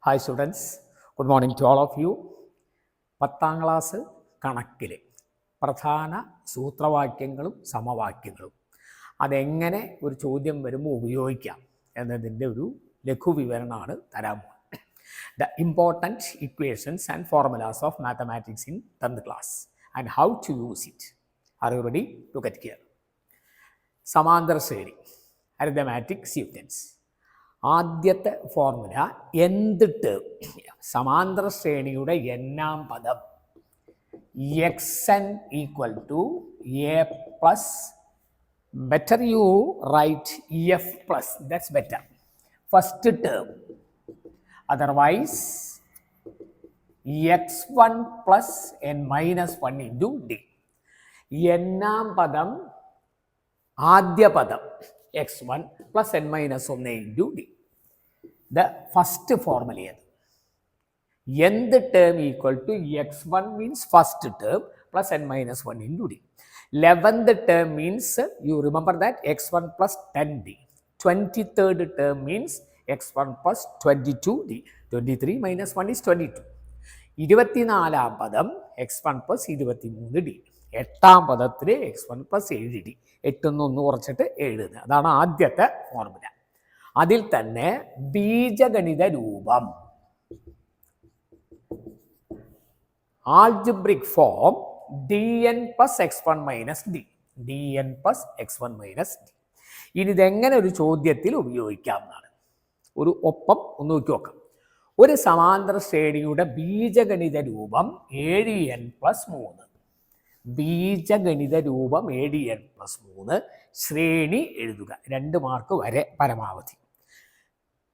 Hi students, good morning to all of you. 10ാം class കണക്കിലെ പ്രധാന സൂത്രവാക്യങ്ങളും സമവാക്യങ്ങളും അതെങ്ങനെ ഒരു ചോദ്യം വരുമ്പോൾ ഉപയോഗിക്കാം എന്നതിൻ്റെ ഒരു ലഘുവിവരണമാണ് തരാൻ പോകുന്നത്. The important equations and formulas of mathematics in 10th class and how to use it. Are you ready? Look at here. സമാന്തര ശ്രേണി, arithmetic sequence. ആദ്യത്തെ ഫോർമുല എന്ത് ടേം, സമാന്തര ശ്രേണിയുടെ എന്നാം പദം xn equal to A plus, better you write F plus, that's better, first term, otherwise x1 plus n minus 1 into D. എന്നാം പദം ആദ്യ പദം x1 plus n minus 1 into D. The first formula is nth term equal to x1 means first term plus n minus 1 into d. 11th term means, you remember that, x1 plus 10d. 23rd term means x1 plus 22d. 23 minus 1 is 22. 24ാം പദം x1 plus 23d. 8ാം പദത്തിൽ x1 plus 7d. 8 ഒന്ന് കുറച്ചിട്ട് 7. അതാണ് ആദ്യത്തെ formula. അതിൽ തന്നെ ബീജഗണിത രൂപം, algebraic form dn plus x1 minus d. dn plus x1 minus d. ഇനി ഇതെങ്ങനെ ഒരു ചോദ്യത്തിൽ ഉപയോഗിക്കാം എന്നാണ്. ഒരു ഒപ്പം ഒന്ന് നോക്കാം. ഒരു സമാന്തര ശ്രേണിയുടെ ബീജഗണിത രൂപം 7n plus 3. ബീജഗണിത രൂപം 7n plus 3. ശ്രേണി എഴുതുക. 2 മാർക്ക് വരെ പരമാവധി.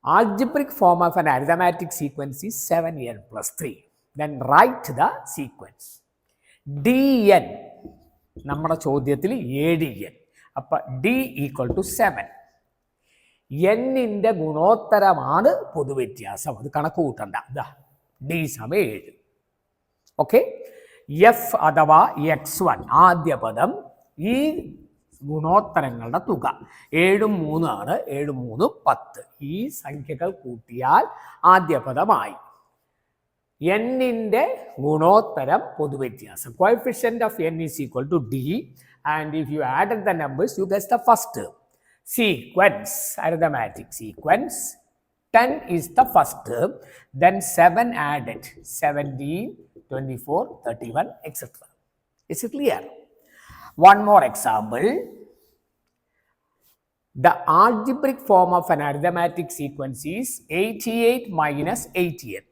Algebraic form of an arithmetic sequence is 7n plus 3. Then write the sequence. dn, നമ്മുടെ ചോദ്യത്തിൽ 7n. അപ്പം d ഈക്വൽ ടു 7. n-ന്റെ ഗുണോത്തരമാണ് പൊതുവ്യത്യാസം. അത് കണക്ക് കൂട്ടണ്ട. d സമയം 7. ഓക്കെ. എഫ് അഥവാ x1 ആദ്യ പദം, ഈ ഗുണോത്തരങ്ങളുടെ തുക 7 3 ആണ്. 7 3 10. ഈ സംഖ്യകൾ കൂട്ടിയാൽ ആദ്യ പദമായി. n-ന്റെ ഗുണോത്തരം പൊതുവ്യത്യാസം. Coefficient of n is equal to d, and if you added the numbers you get the first term. Sequence, arithmetic sequence, 10 is the first term, then 7 added, 17, 24, 31, etc. Is it clear? One more example. The algebraic form of an arithmetic sequence is 88 minus 80n.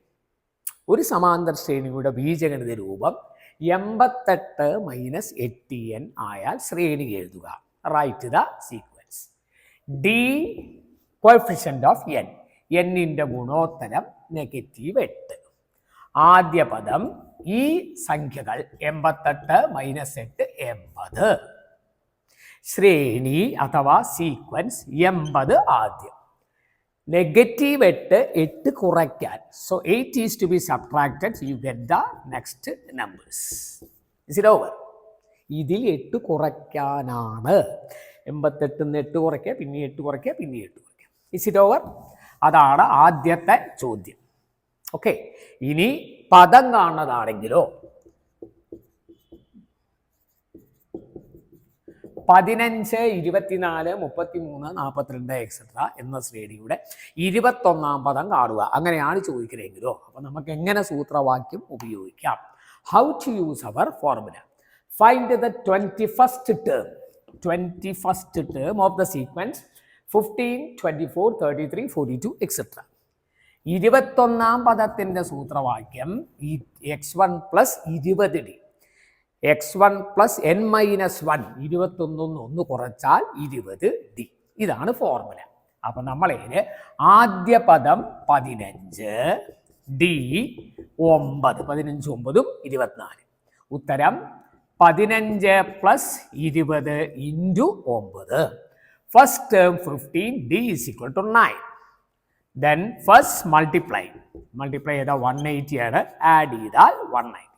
ഒരു സമാന്തര ശ്രേണിയുടെ ബീജഗണിത രൂപം 88 minus 8n ആയാൽ ശ്രേണി എഴുതുക. Write the sequence. d coefficient of n, n-ന്റെ ഗുണോത്തരം -8. ആദ്യ പദം, ഈ സംഖ്യകൾ 88 മൈനസ് 8 80. ശ്രേണി അഥവാ സീക്വൻസ് 80 ആദ്യം. -8 8 കുറയ്ക്കാൻ. So 8 is to be subtracted, you get the next numbers. Is it over? ഇതിൽ 8 കുറയ്ക്കാനാണ്. 88 8 കുറയ്ക്കുക, പിന്നെ 8 കുറയ്ക്കുക, പിന്നെ 8 കുറയ്ക്കുക. Is it over? അതാണ് ആദ്യത്തെ ചോദ്യം. ഓക്കെ. ഇനി പദം കാണുന്നതാണെങ്കിലോ 15 24 33 42 എക്സെട്ര എന്ന ശ്രേണിയുടെ 21ാം പദം കാണുക. അങ്ങനെയാണ് ചോദിക്കുന്നതെങ്കിലോ അപ്പം നമുക്ക് എങ്ങനെ സൂത്രവാക്യം ഉപയോഗിക്കാം? How to use our formula. Find the 21st term. 21st term of the sequence 15 24 33 42 etcetera. 21ാം പദത്തിൻ്റെ സൂത്രവാക്യം x1 plus 20d. x1 plus n minus 1, 21 1 കുറച്ചാൽ 20d. ഇതാണ് ഫോർമുല. അപ്പം നമ്മളതിന് ആദ്യ പദം 15, d 9, 15 9 24. ഉത്തരം 15 plus 20 into 9. First term 15, d is equal to 9. Then first multiply ചെയ്താൽ 180 ആണ്. ആഡ് ചെയ്താൽ 190.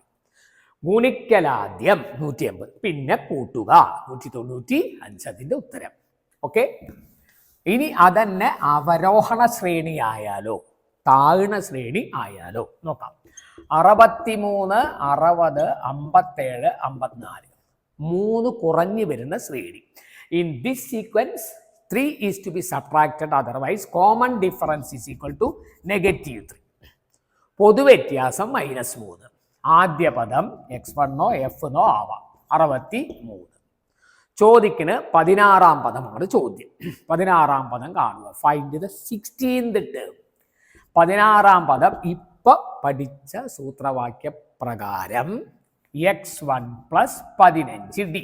ഗുണിക്കലാദ്യം 180, പിന്നെ കൂട്ടുക 195. അതിൻ്റെ ഉത്തരം. ഓക്കെ. ഇനി അതന്നെ അവരോഹണ ശ്രേണിയായാലോ താഴ്ന്ന ശ്രേണി ആയാലോ നോക്കാം. 63, 60, 57, 54 3 കുറഞ്ഞു വരുന്ന ശ്രേണി. In this sequence 3 is to be subtracted, otherwise common difference is equal to -3. പൊതുവ്യത്യാസം -3. ആദ്യ പദം x1 f ആവാം. 63. ചോദിക്കുന്ന 16-ാം പദമാണ് ചോദ്യം. 16-ാം പദം കാണുക. Find the 16th term. 16-ാം പദം ഇപ്പൊ പഠിച്ച സൂത്രവാക്യ പ്രകാരം x1 + 15d.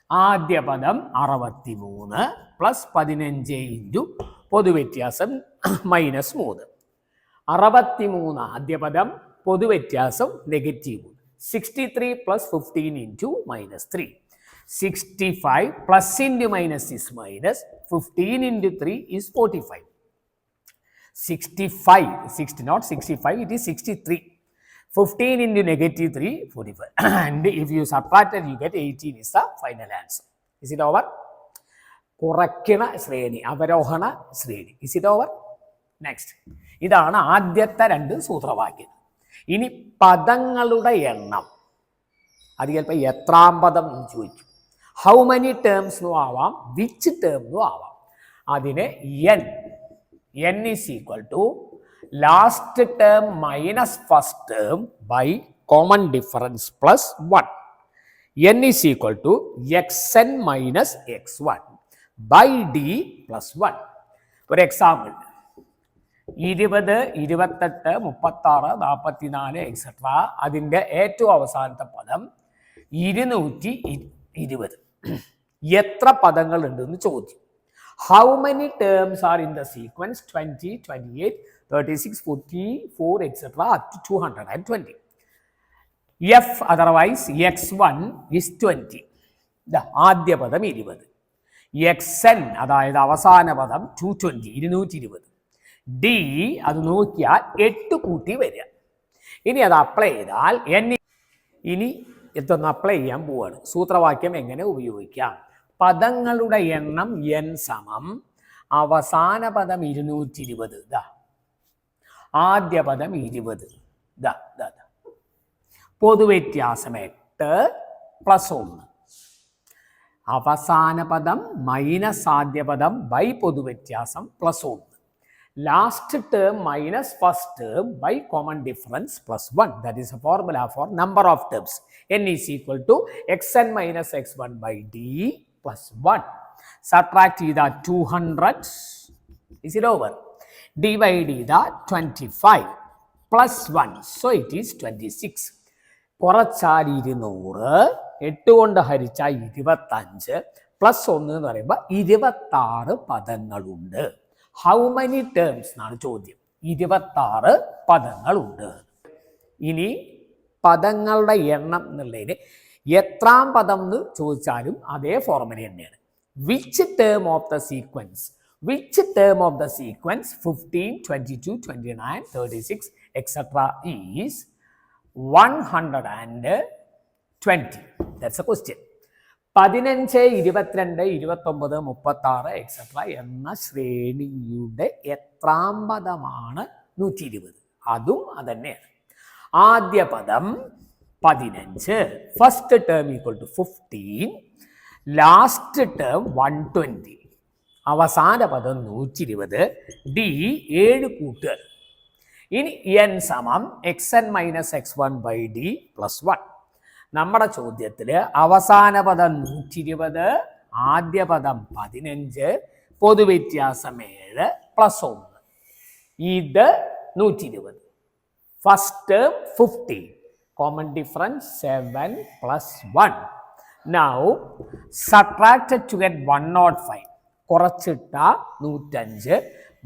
ആദ്യ പദം 63 + 15 ഇൻറ്റു പൊതുവ്യത്യാസം -3. 63 ആദ്യ പദം, പൊതുവ്യത്യാസം -3. 63 + 15 into -3. 65 plus into minus is minus. 15 into 3 is 45. 65, 60 not 65, it is 63. 15 into -3, 45. And if you subtract it, you get 18 is the final answer. Is it over? കുറയ്ക്കണ ശ്രേണി, അവരോഹണ ശ്രേണി. Is it over? Next. ഇതാണ് ആദ്യത്തെ 2 സൂത്രവാക്യം. ഇനി പദങ്ങളുടെ എണ്ണം. അത് ചിലപ്പോൾ എത്രാം പദം എന്ന് ചോദിച്ചു. ഹൗ മെനി ടേംസ് എന്നും ആവാം, വിച്ച് ടേം എന്നും ആവാം. അതിന് n is equal to last term minus first term by common difference plus 1. n is equal to xn minus x1 by d plus 1. For example, 20, 28, 36, 44 etcetera. അതിൻ്റെ ഏറ്റവും അവസാനത്തെ പദം 220. എത്ര പദങ്ങൾ ഉണ്ടെന്ന് ചോദിച്ചു. How many terms are in the sequence? 20, 28, 36, 44 etcetera up to 220. If otherwise x1 is 20. ആദ്യ പദം 20. xn അതായത് അവസാന പദം 220, 220. ഡി അത് നോക്കിയാൽ 8 കൂട്ടി വരിക. ഇനി അത് അപ്ലൈ ചെയ്താൽ ഇനി ഇതൊന്ന് അപ്ലൈ ചെയ്യാൻ പോവാണ്. സൂത്രവാക്യം എങ്ങനെ ഉപയോഗിക്കാം? പദങ്ങളുടെ എണ്ണം n സമം അവസാന പദം 220. ആദ്യ പദം 20. പൊതുവ്യത്യാസം 8 + 1. അവസാന പദം മൈനസ് ആദ്യ പദം ബൈ പൊതുവ്യത്യാസം +1. Last term minus first term by common difference +1. That is a formula for number of terms. n is equal to xn minus x1 by d plus 1. Subtract ചെയ്താൽ 200. Is it over? Divide ചെയ്താൽ 25 plus 1. So it is 26. കുറച്ചാൽ 200, 8 കൊണ്ട് ഹരിച്ചാൽ 25 plus 1 എന്ന് പറയുമ്പോൾ 26 പദങ്ങളുണ്ട്. How many terms എന്നാണ് ചോദ്യം. 26 പദങ്ങളുണ്ട്. ഇനി പദങ്ങളുടെ എണ്ണം എന്നുള്ളതിന് എത്രാം പദം എന്ന് ചോദിച്ചാലും അതേ ഫോർമുല തന്നെയാണ്. Which term of the sequence? Which term of the sequence 15, 22, 29, 36 etcetera is 120? That's A question. 15, 22, 29, 36 etcetera എന്ന ശ്രേണിയുടെ എത്രാം പദമാണ് 120? അതും അതന്നെയാണ്. ആദ്യ പദം 15, first term equal to 15, last term 120, അവസാന പദം 120, ഡി 7 കൂട്ടുക. ഇനി n സമം xn minus x1 by d plus 1. നമ്മുടെ ചോദ്യത്തിൽ അവസാന പദം 120, ആദ്യ പദം 15, പൊതുവ്യത്യാസം 7 പ്ലസ് 1. ഇത് 120. First term 50, common difference 7 plus 1. Now subtract to get 105. കുറച്ചിട്ട 105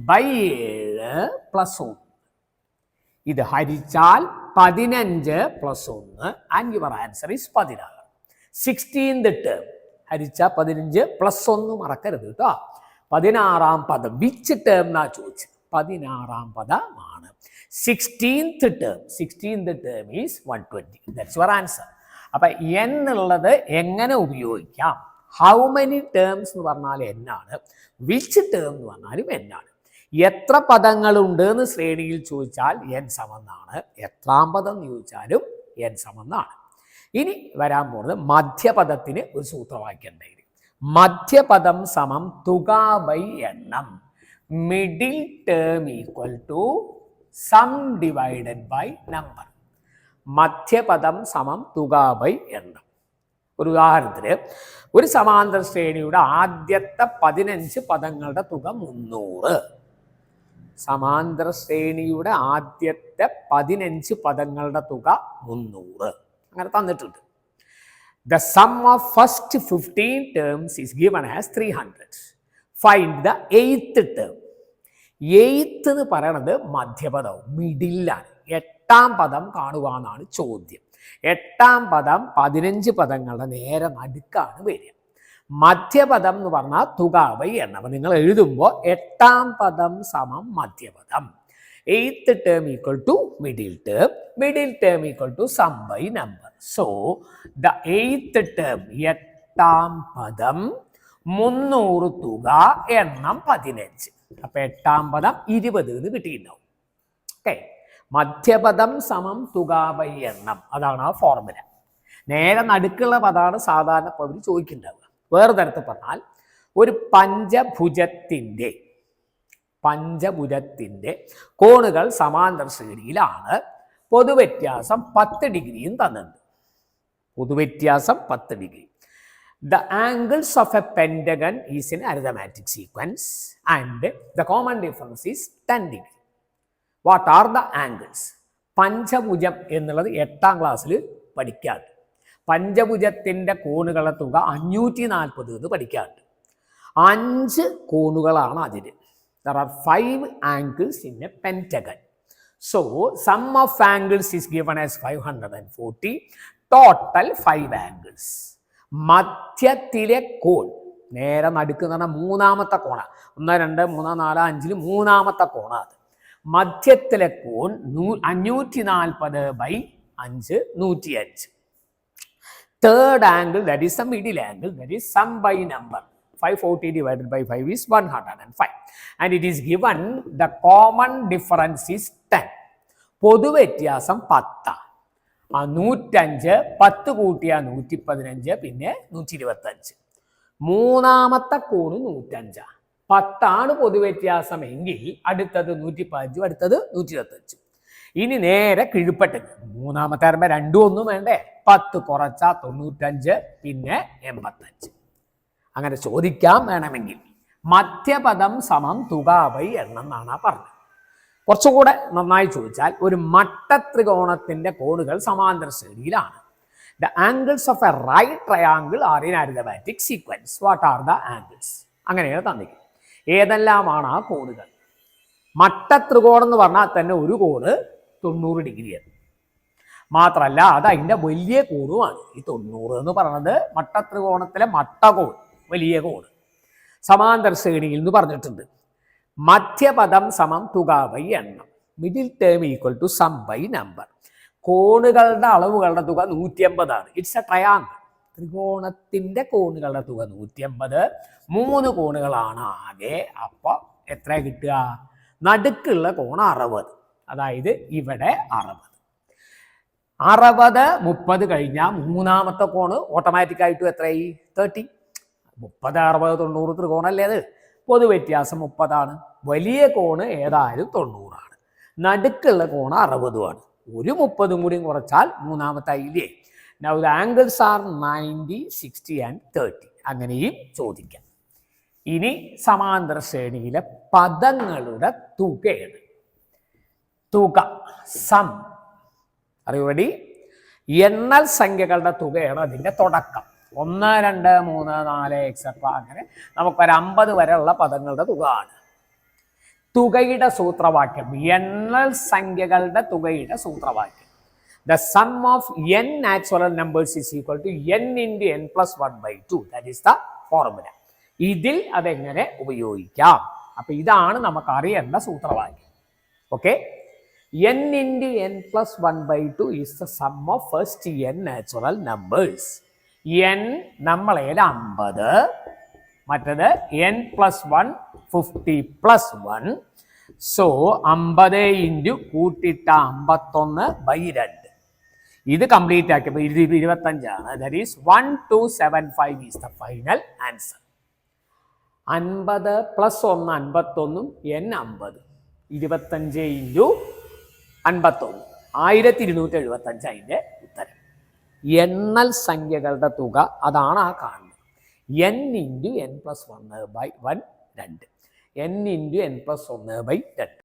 by 7 plus 1. ഇത് ഹരിച്ചാൽ 15 plus 1 and your answer is 16. 16th term ഹരിച്ചാൽ 15 plus 1 മറക്കരുത് കേട്ടോ. 16-ാം പദം വിച്ച് ടേം എന്നാ ചോദിച്ചു. 16-ാം പദമാണ്. 16th term is 120. That's your answer. അപ്പം n ഉള്ളത് എങ്ങനെ ഉപയോഗിക്കാം? ഹൗ മെനി ടേംസ് എന്ന് പറഞ്ഞാൽ n ആണ്, വിച്ച് ടേം എന്ന് പറഞ്ഞാലും n ആണ്. എത്ര പദങ്ങളുണ്ട് എന്ന് ശ്രേണിയിൽ ചോദിച്ചാൽ n സമന്നാണ്. എത്രാം പദം എന്ന് ചോദിച്ചാലും n സമന്നാണ്. ഇനി വരാൻ പോകുന്നത് മധ്യപദത്തിന് ഒരു സൂത്രവാക്യം ഉണ്ടായിരുന്നു. മധ്യപദം സമം തുക ബൈ എണ്ണം. Middle term equal to sum divided by number. മധ്യപദം സമം തുക ബൈ എണ്ണം. ഒരു ഉദാഹരണത്തിന് ഒരു സമാന്തര ശ്രേണിയുടെ ആദ്യത്തെ 15 പദങ്ങളുടെ തുക 300. സമാന്തര ശ്രേണിയുടെ ആദ്യത്തെ 15 പദങ്ങളുടെ തുക 300 അങ്ങനെ തന്നിട്ടുണ്ട്. The sum of first 15 terms is given as 300. Find the 8th term. 8th എന്ന് പറയണത് മധ്യപദവും മിഡിലാണ്. 8ാം പദം കാണുക എന്നാണ് ചോദ്യം. 8ാം പദം 15 പദങ്ങളുടെ നേരെ നടുക്കാണ് വരിക. മധ്യപദം എന്ന് പറഞ്ഞാൽ തുക ബൈ എണ്ണം. അപ്പം നിങ്ങൾ എഴുതുമ്പോൾ 8ാം പദം സമം മധ്യപദം. 8th term equal to middle term. Middle term equal to sum by number. So, the 8th term, 8ാം പദം 300 തുക എണ്ണം 15. അപ്പം 8ാം പദം 20 എന്ന് കിട്ടിയിട്ടുണ്ടാവും. ഓക്കെ, മധ്യപദം സമം തുക ബൈ എണ്ണം. അതാണ് ആ ഫോർമുല. നേരെ നടുക്കുള്ള പദമാണ് സാധാരണ പദവി ചോദിക്കുന്നുണ്ടാവുക. വേറെ തരത്തിൽ പറഞ്ഞാൽ ഒരു പഞ്ചഭുജത്തിൻ്റെ കോണുകൾ സമാന്തര ശ്രേണിയിലാണ്. പൊതുവ്യത്യാസം 10 ഡിഗ്രിയും തന്നിട്ടുണ്ട്. പൊതുവ്യത്യാസം 10 degree. The angles of a pentagon is in arithmetic sequence and the common difference is 10 degree. What are the angles? പഞ്ചഭുജം എന്നുള്ളത് 8ാം ക്ലാസ്സിൽ പഠിക്കാറുണ്ട്. പഞ്ചഭുജത്തിൻ്റെ കോണുകളുടെ തുക 540 എന്ന് പഠിക്കാറുണ്ട്. 5 കോണുകളാണ് അതിന്. There are 5 angles in a pentagon. So, sum of angles is given as 540. Total 5 angles. മധ്യത്തിലെ കോൺ നേരെ നടുക്കുന്ന മൂന്നാമത്തെ കോണ. 1, 2, 3, 4, 5 മൂന്നാമത്തെ കോണ. അത് മധ്യത്തിലെ കോൺ 540 by 5 105. Third angle, that is the middle angle, that is sum by number. 540 divided by 5 is 105. And it is given the common difference is 10. പൊതുവ്യത്യാസം 10. 105 10 കൂട്ടിയ 115 പിന്നെ 125. മൂന്നാമത്തെ cone 105. 10 പൊതുവ്യത്യാസം എങ്കിൽ അടുത്തത് 115, അടുത്തത് 125. ഇനി നേരെ കിഴുപ്പട്ടത്. മൂന്നാമത്തെ ആകുമ്പോൾ രണ്ടും ഒന്നും വേണ്ടേ. 10 കുറച്ചാൽ 95 പിന്നെ 85. അങ്ങനെ ചോദിക്കാം വേണമെങ്കിൽ. മധ്യപദം സമം തുക ബൈ എണ്ണം എന്നാണ് പറഞ്ഞത്. കുറച്ചുകൂടെ നന്നായി ചോദിച്ചാൽ ഒരു മട്ടത്രികോണത്തിന്റെ കോണുകൾ സമാന്തര ശ്രേണിയിലാണ്. The angles of a right triangle are in arithmetic sequence. What are the angles? അങ്ങനെയാണ് തന്നിരിക്കുന്നത്. ഏതെല്ലാമാണ് ആ കോണുകൾ? മട്ടത്രികോണം എന്ന് പറഞ്ഞാൽ തന്നെ ഒരു കോണ് 90 ഡിഗ്രിയാണ്. മാത്രമല്ല അത് അതിൻ്റെ വലിയ കോണുമാണ്. ഈ 90 എന്ന് പറയുന്നത് മട്ടത്രികോണത്തിലെ മട്ടകോൺ, വലിയ കോണ്. സമാന്തര ശ്രേണിയിൽ എന്ന് പറഞ്ഞിട്ടുണ്ട്. മധ്യപദം സമം തുക ബൈ എണ്ണം. Middle term equal to sum by number. കോണുകളുടെ അളവുകളുടെ തുക 180 ഇറ്റ്സ് എ ട്രയാങ്കിൾ. ത്രികോണത്തിന്റെ കോണുകളുടെ തുക 180. 3 കോണുകളാണ് ആകെ. അപ്പോൾ എത്ര കിട്ടുക? നടുക്കുള്ള കോണ് 60. അതായത് ഇവിടെ 60. 60 30 കഴിഞ്ഞാൽ മൂന്നാമത്തെ കോണ് ഓട്ടോമാറ്റിക്കായിട്ടും എത്രയായി? 30. 30 60 90 ത്രികോണല്ലേ അത്. പൊതുവ്യത്യാസം 30 വലിയ കോണ് ഏതായാലും 90. നടുക്കുള്ള കോണ് 60. ഒരു 30 കൂടി കുറച്ചാൽ മൂന്നാമത്തെ ആയില്ലേ. Now the angles are 90, 60 and 30. അങ്ങനെയും ചോദിക്കാം. ഇനി സമാന്തര ശ്രേണിയിലെ പദങ്ങളുടെ തുകയാണ്. തുക സം. അറിയുവടി എണ്ണൽ സംഖ്യകളുടെ തുകയാണ് അതിൻ്റെ തുടക്കം. 1, 2, 3, 4 എക്സെട്ര അങ്ങനെ നമുക്കൊരു 50 വരെയുള്ള പദങ്ങളുടെ തുക ആണ്. തുകയുടെ സൂത്രവാക്യം, എണ്ണൽ സംഖ്യകളുടെ തുകയുടെ സൂത്രവാക്യം. The sum of n natural numbers is equal to n into n plus 1/2. That is the formula. ഇതിൽ അതെങ്ങനെ ഉപയോഗിക്കാം? അപ്പൊ ഇതാണ് നമുക്ക് അറിയേണ്ട സൂത്രവാക്യം. Okay, n into n plus 1/2 is the sum of first n natural numbers. n നമ്മളേൽ 50, മറ്റത് n+1 50+1. സോ 50 ഇൻറ്റു കൂട്ടിട്ട 51/2. ഇത് കംപ്ലീറ്റ് ആക്കിയപ്പോൾ 25 that is 1275 is the final answer. 50 + 1 51 n 50 25 into 51 1275 അതിൻ്റെ ഉത്തരം. എണ്ണൽ സംഖ്യകളുടെ തുക അതാണ് ആ കാണുന്നത്. n into n+1/1 2 n into n+1/2.